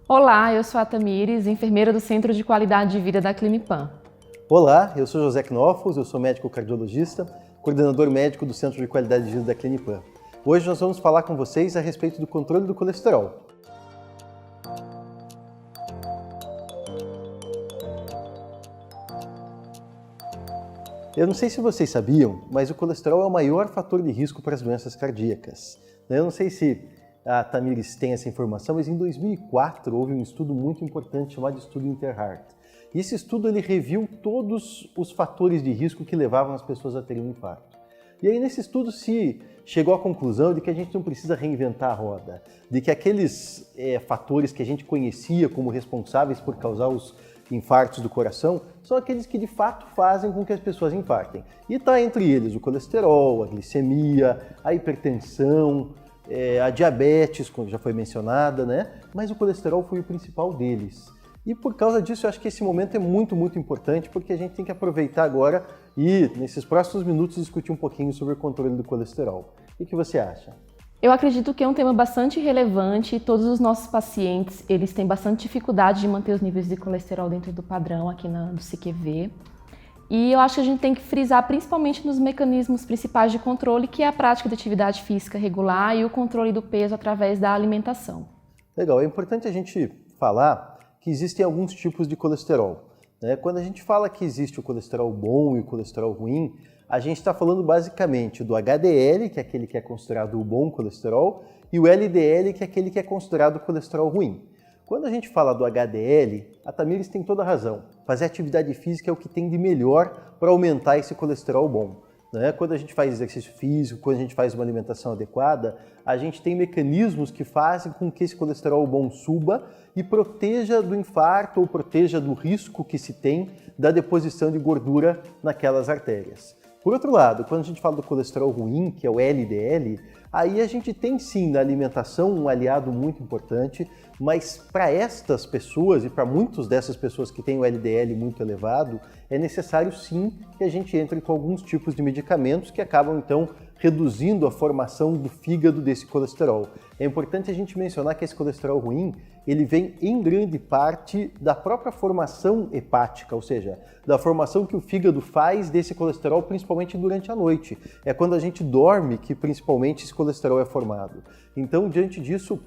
Olá, eu sou a Tamires, enfermeira do Centro de Qualidade de Vida da Clinipam. Olá, eu sou José Knofels, eu sou médico cardiologista, coordenador médico do Centro de Qualidade de Vida da Clinipam. Hoje nós vamos falar com vocês a respeito do controle do colesterol. Eu não sei se vocês sabiam, mas o colesterol é o maior fator de risco para as doenças cardíacas. Eu não sei se a Tamires tem essa informação, mas em 2004 houve um estudo muito importante chamado Estudo Interheart. E esse estudo ele reviu todos os fatores de risco que levavam as pessoas a terem um infarto. E aí nesse estudo se chegou à conclusão de que a gente não precisa reinventar a roda, de que aqueles fatores que a gente conhecia como responsáveis por causar os infartos do coração são aqueles que de fato fazem com que as pessoas infartem. E está entre eles o colesterol, a glicemia, a hipertensão, a diabetes, como já foi mencionada, né? Mas o colesterol foi o principal deles. E por causa disso eu acho que esse momento é muito importante, porque a gente tem que aproveitar agora e nesses próximos minutos discutir um pouquinho sobre o controle do colesterol. O que você acha? Eu acredito que é um tema bastante relevante e todos os nossos pacientes, eles têm bastante dificuldade de manter os níveis de colesterol dentro do padrão aqui no CQV. E eu acho que a gente tem que frisar principalmente nos mecanismos principais de controle, que é a prática de atividade física regular e o controle do peso através da alimentação. Legal, é importante a gente falar que existem alguns tipos de colesterol. Quando a gente fala que existe o colesterol bom e o colesterol ruim, a gente está falando basicamente do HDL, que é aquele que é considerado o bom colesterol, e o LDL, que é aquele que é considerado o colesterol ruim. Quando a gente fala do HDL, a Tamires tem toda a razão. Fazer atividade física é o que tem de melhor para aumentar esse colesterol bom. Quando a gente faz exercício físico, quando a gente faz uma alimentação adequada, a gente tem mecanismos que fazem com que esse colesterol bom suba e proteja do infarto ou proteja do risco que se tem da deposição de gordura naquelas artérias. Por outro lado, quando a gente fala do colesterol ruim, que é o LDL, aí a gente tem sim na alimentação um aliado muito importante, mas para estas pessoas e para muitas dessas pessoas que têm o LDL muito elevado, é necessário sim que a gente entre com alguns tipos de medicamentos que acabam então reduzindo a formação do fígado desse colesterol. É importante a gente mencionar que esse colesterol ruim, ele vem em grande parte da própria formação hepática, ou seja, da formação que o fígado faz desse colesterol, principalmente durante a noite. É quando a gente dorme que principalmente esse colesterol é formado. Então, diante disso,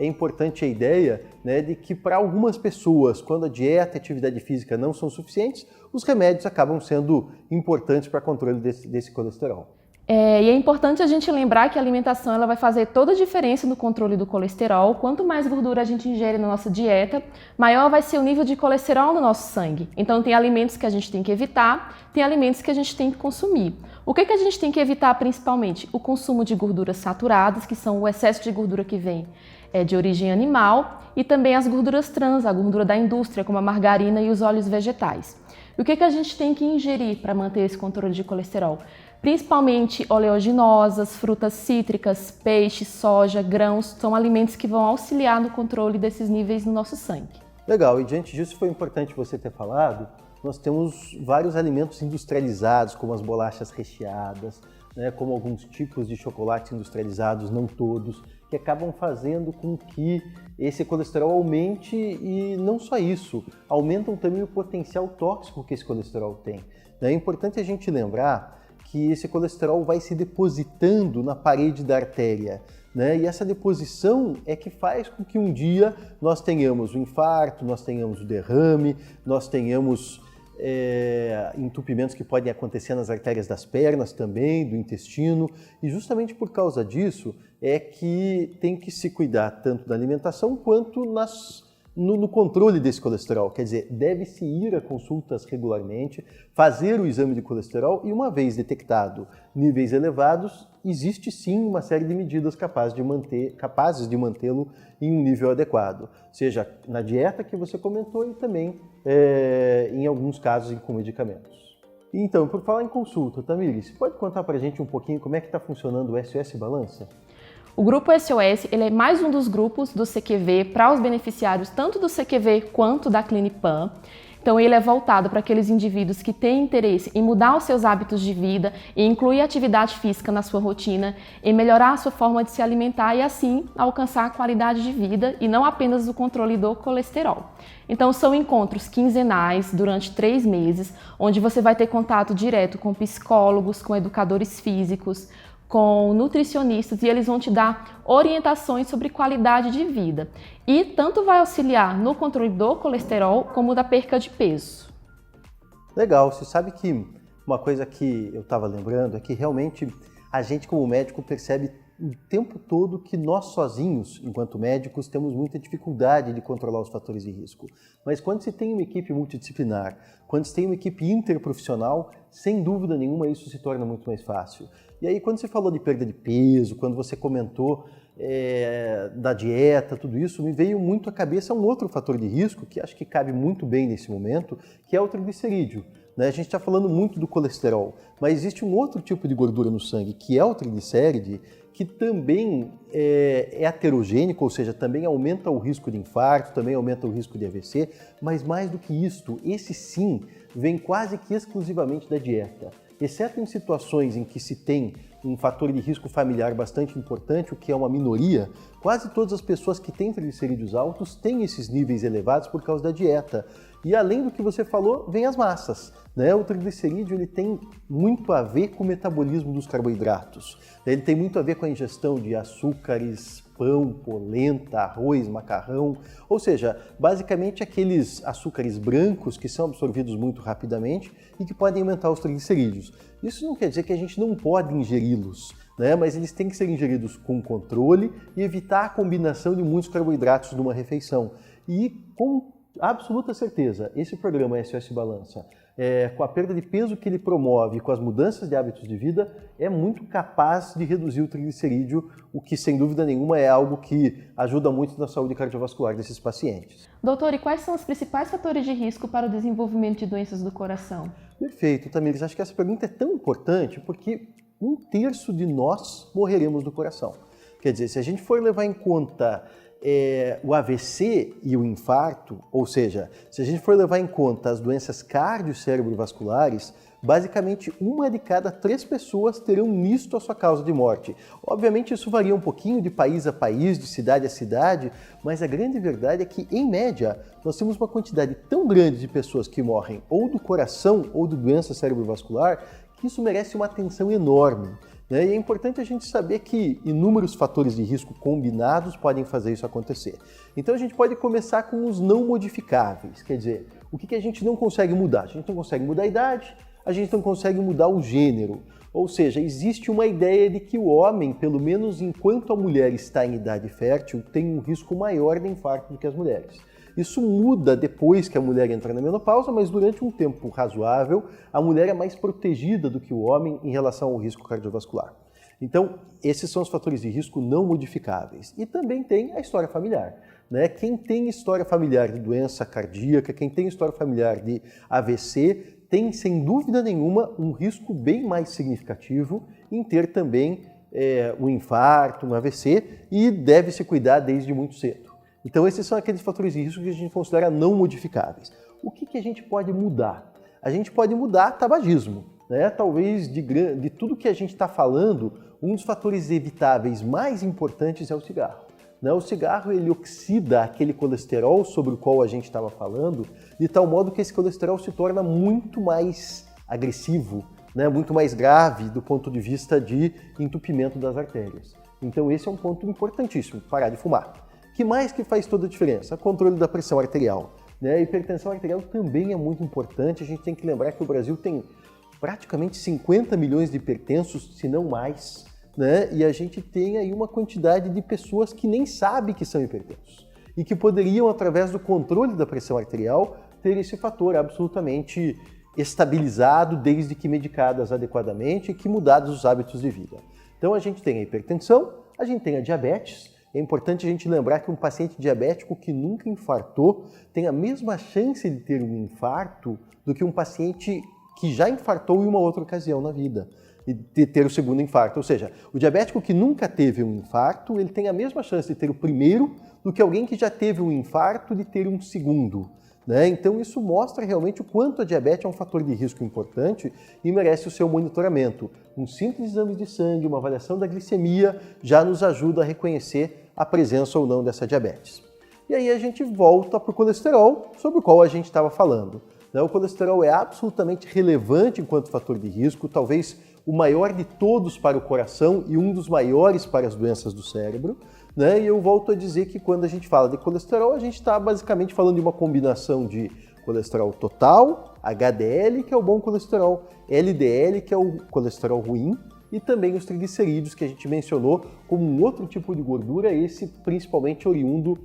é importante a ideia de que para algumas pessoas, quando a dieta e a atividade física não são suficientes, os remédios acabam sendo importantes para o controle desse colesterol. E é importante a gente lembrar que a alimentação ela vai fazer toda a diferença no controle do colesterol. Quanto mais gordura a gente ingere na nossa dieta, maior vai ser o nível de colesterol no nosso sangue. Então tem alimentos que a gente tem que evitar, tem alimentos que a gente tem que consumir. O que a gente tem que evitar principalmente? O consumo de gorduras saturadas, que são o excesso de gordura que vem de origem animal, e também as gorduras trans, a gordura da indústria, como a margarina e os óleos vegetais. E o que a gente tem que ingerir para manter esse controle de colesterol? Principalmente oleaginosas, frutas cítricas, peixe, soja, grãos, são alimentos que vão auxiliar no controle desses níveis no nosso sangue. Legal, e diante disso foi importante você ter falado, nós temos vários alimentos industrializados, como as bolachas recheadas, como alguns tipos de chocolates industrializados, não todos, que acabam fazendo com que esse colesterol aumente e não só isso, aumentam também o potencial tóxico que esse colesterol tem. É importante a gente lembrar que esse colesterol vai se depositando na parede da artéria, e essa deposição é que faz com que um dia nós tenhamos o infarto, nós tenhamos o derrame, nós tenhamos entupimentos que podem acontecer nas artérias das pernas também, do intestino, e justamente por causa disso é que tem que se cuidar tanto da alimentação quanto no controle desse colesterol. Quer dizer, deve-se ir a consultas regularmente, fazer o exame de colesterol e uma vez detectado níveis elevados, existe sim uma série de medidas capazes de mantê-lo em um nível adequado, seja na dieta que você comentou e também em alguns casos com medicamentos. Então, por falar em consulta, Tamires, pode contar pra gente um pouquinho como é que está funcionando o SOS Balança? O grupo SOS ele é mais um dos grupos do CQV para os beneficiários tanto do CQV quanto da Clinipam. Então ele é voltado para aqueles indivíduos que têm interesse em mudar os seus hábitos de vida, em incluir atividade física na sua rotina, em melhorar a sua forma de se alimentar e assim alcançar a qualidade de vida e não apenas o controle do colesterol. Então são encontros quinzenais durante 3 meses, onde você vai ter contato direto com psicólogos, com educadores físicos, com nutricionistas e eles vão te dar orientações sobre qualidade de vida. E tanto vai auxiliar no controle do colesterol como da perca de peso. Legal, você sabe que uma coisa que eu estava lembrando é que realmente a gente como médico percebe o tempo todo que nós sozinhos, enquanto médicos, temos muita dificuldade de controlar os fatores de risco. Mas quando se tem uma equipe multidisciplinar, quando se tem uma equipe interprofissional, sem dúvida nenhuma isso se torna muito mais fácil. E aí quando você falou de perda de peso, quando você comentou da dieta, tudo isso, me veio muito à cabeça um outro fator de risco que acho que cabe muito bem nesse momento, que é o triglicerídeo. A gente está falando muito do colesterol, mas existe um outro tipo de gordura no sangue, que é o triglicéride, que também é heterogênico, ou seja, também aumenta o risco de infarto, também aumenta o risco de AVC, mas mais do que isto, esse sim vem quase que exclusivamente da dieta. Exceto em situações em que se tem um fator de risco familiar bastante importante, o que é uma minoria, quase todas as pessoas que têm triglicerídeos altos têm esses níveis elevados por causa da dieta. E além do que você falou, vem as massas. O triglicerídeo ele tem muito a ver com o metabolismo dos carboidratos. Ele tem muito a ver com a ingestão de açúcares, pão, polenta, arroz, macarrão, ou seja, basicamente aqueles açúcares brancos que são absorvidos muito rapidamente e que podem aumentar os triglicerídeos. Isso não quer dizer que a gente não pode ingeri-los, mas eles têm que ser ingeridos com controle e evitar a combinação de muitos carboidratos numa refeição. E com absoluta certeza, esse programa SOS Balança, com a perda de peso que ele promove, com as mudanças de hábitos de vida, é muito capaz de reduzir o triglicerídeo, o que sem dúvida nenhuma é algo que ajuda muito na saúde cardiovascular desses pacientes. Doutor, e quais são os principais fatores de risco para o desenvolvimento de doenças do coração? Perfeito, Tamires. Acho que essa pergunta é tão importante porque 1/3 de nós morreremos do coração. Quer dizer, se a gente for levar em conta o AVC e o infarto, ou seja, se a gente for levar em conta as doenças cardio-cerebrovasculares, basicamente 1 de cada 3 pessoas terão nisto a sua causa de morte. Obviamente isso varia um pouquinho de país a país, de cidade a cidade, mas a grande verdade é que, em média, nós temos uma quantidade tão grande de pessoas que morrem ou do coração ou de doença cerebrovascular que isso merece uma atenção enorme. E é importante a gente saber que inúmeros fatores de risco combinados podem fazer isso acontecer. Então a gente pode começar com os não modificáveis, quer dizer, o que a gente não consegue mudar? A gente não consegue mudar a idade, a gente não consegue mudar o gênero. Ou seja, existe uma ideia de que o homem, pelo menos enquanto a mulher está em idade fértil, tem um risco maior de infarto do que as mulheres. Isso muda depois que a mulher entra na menopausa, mas durante um tempo razoável, a mulher é mais protegida do que o homem em relação ao risco cardiovascular. Então, esses são os fatores de risco não modificáveis. E também tem a história familiar. Quem tem história familiar de doença cardíaca, quem tem história familiar de AVC, tem, sem dúvida nenhuma, um risco bem mais significativo em ter também um infarto, um AVC, e deve se cuidar desde muito cedo. Então esses são aqueles fatores de risco que a gente considera não modificáveis. O que a gente pode mudar? A gente pode mudar tabagismo. Talvez de tudo que a gente está falando, um dos fatores evitáveis mais importantes é o cigarro. O cigarro ele oxida aquele colesterol sobre o qual a gente estava falando, de tal modo que esse colesterol se torna muito mais agressivo, muito mais grave do ponto de vista de entupimento das artérias. Então esse é um ponto importantíssimo, parar de fumar. O que mais que faz toda a diferença? O controle da pressão arterial. A hipertensão arterial também é muito importante. A gente tem que lembrar que o Brasil tem praticamente 50 milhões de hipertensos, se não mais, e a gente tem aí uma quantidade de pessoas que nem sabem que são hipertensos e que poderiam, através do controle da pressão arterial, ter esse fator absolutamente estabilizado, desde que medicadas adequadamente e que mudados os hábitos de vida. Então a gente tem a hipertensão, a gente tem a diabetes. É importante a gente lembrar que um paciente diabético que nunca infartou tem a mesma chance de ter um infarto do que um paciente que já infartou em uma outra ocasião na vida e de ter o segundo infarto. Ou seja, o diabético que nunca teve um infarto, ele tem a mesma chance de ter o primeiro do que alguém que já teve um infarto de ter um segundo. né? Então isso mostra realmente o quanto a diabetes é um fator de risco importante e merece o seu monitoramento. Um simples exame de sangue, uma avaliação da glicemia já nos ajuda a reconhecer a presença ou não dessa diabetes. E aí a gente volta para o colesterol, sobre o qual a gente estava falando. O colesterol é absolutamente relevante enquanto fator de risco, talvez o maior de todos para o coração e um dos maiores para as doenças do cérebro. E eu volto a dizer que quando a gente fala de colesterol, a gente está basicamente falando de uma combinação de colesterol total, HDL, que é o bom colesterol, LDL, que é o colesterol ruim, e também os triglicerídeos, que a gente mencionou como um outro tipo de gordura, esse principalmente oriundo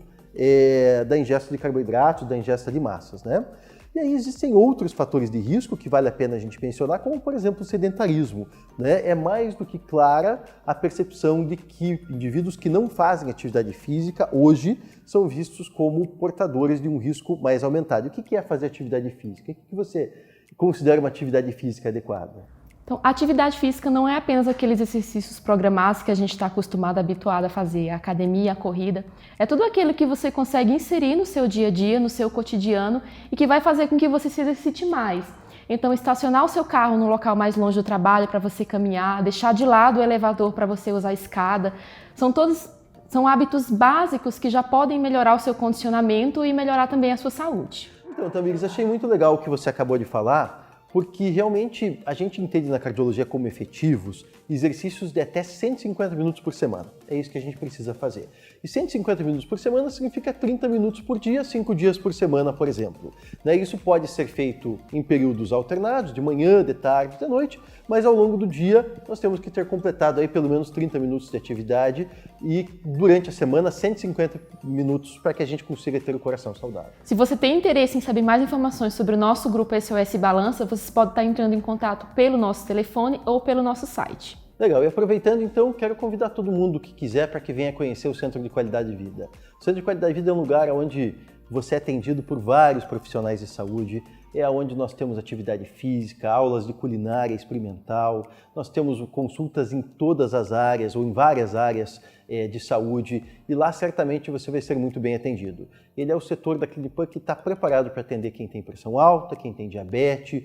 da ingesta de carboidratos, da ingesta de massas, né? E aí existem outros fatores de risco que vale a pena a gente mencionar, como por exemplo o sedentarismo, né? É mais do que clara a percepção de que indivíduos que não fazem atividade física hoje são vistos como portadores de um risco mais aumentado. O que é fazer atividade física? O que você considera uma atividade física adequada? Então, a atividade física não é apenas aqueles exercícios programados que a gente está acostumado, habituado a fazer, a academia, a corrida. É tudo aquilo que você consegue inserir no seu dia a dia, no seu cotidiano e que vai fazer com que você se exercite mais. Então, estacionar o seu carro no local mais longe do trabalho para você caminhar, deixar de lado o elevador para você usar a escada, são hábitos básicos que já podem melhorar o seu condicionamento e melhorar também a sua saúde. Então, Tamires, achei muito legal o que você acabou de falar, porque realmente a gente entende na cardiologia como efetivos exercícios de até 150 minutos por semana. É isso que a gente precisa fazer. E 150 minutos por semana significa 30 minutos por dia, 5 dias por semana, por exemplo. Isso pode ser feito em períodos alternados, de manhã, de tarde, de noite, mas ao longo do dia nós temos que ter completado aí pelo menos 30 minutos de atividade e durante a semana 150 minutos para que a gente consiga ter o coração saudável. Se você tem interesse em saber mais informações sobre o nosso grupo SOS Balança, você pode estar entrando em contato pelo nosso telefone ou pelo nosso site. Legal, e aproveitando então, quero convidar todo mundo que quiser para que venha conhecer o Centro de Qualidade de Vida. O Centro de Qualidade de Vida é um lugar onde você é atendido por vários profissionais de saúde, é onde nós temos atividade física, aulas de culinária experimental, nós temos consultas em todas as áreas ou em várias áreas de saúde e lá certamente você vai ser muito bem atendido. Ele é o setor da Clinipan que está preparado para atender quem tem pressão alta, quem tem diabetes,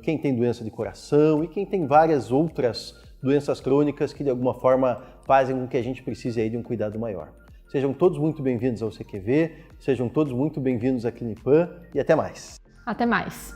quem tem doença de coração e quem tem várias outras doenças crônicas que de alguma forma fazem com que a gente precise aí de um cuidado maior. Sejam todos muito bem-vindos ao CQV, sejam todos muito bem-vindos à Clinipan e até mais. Até mais.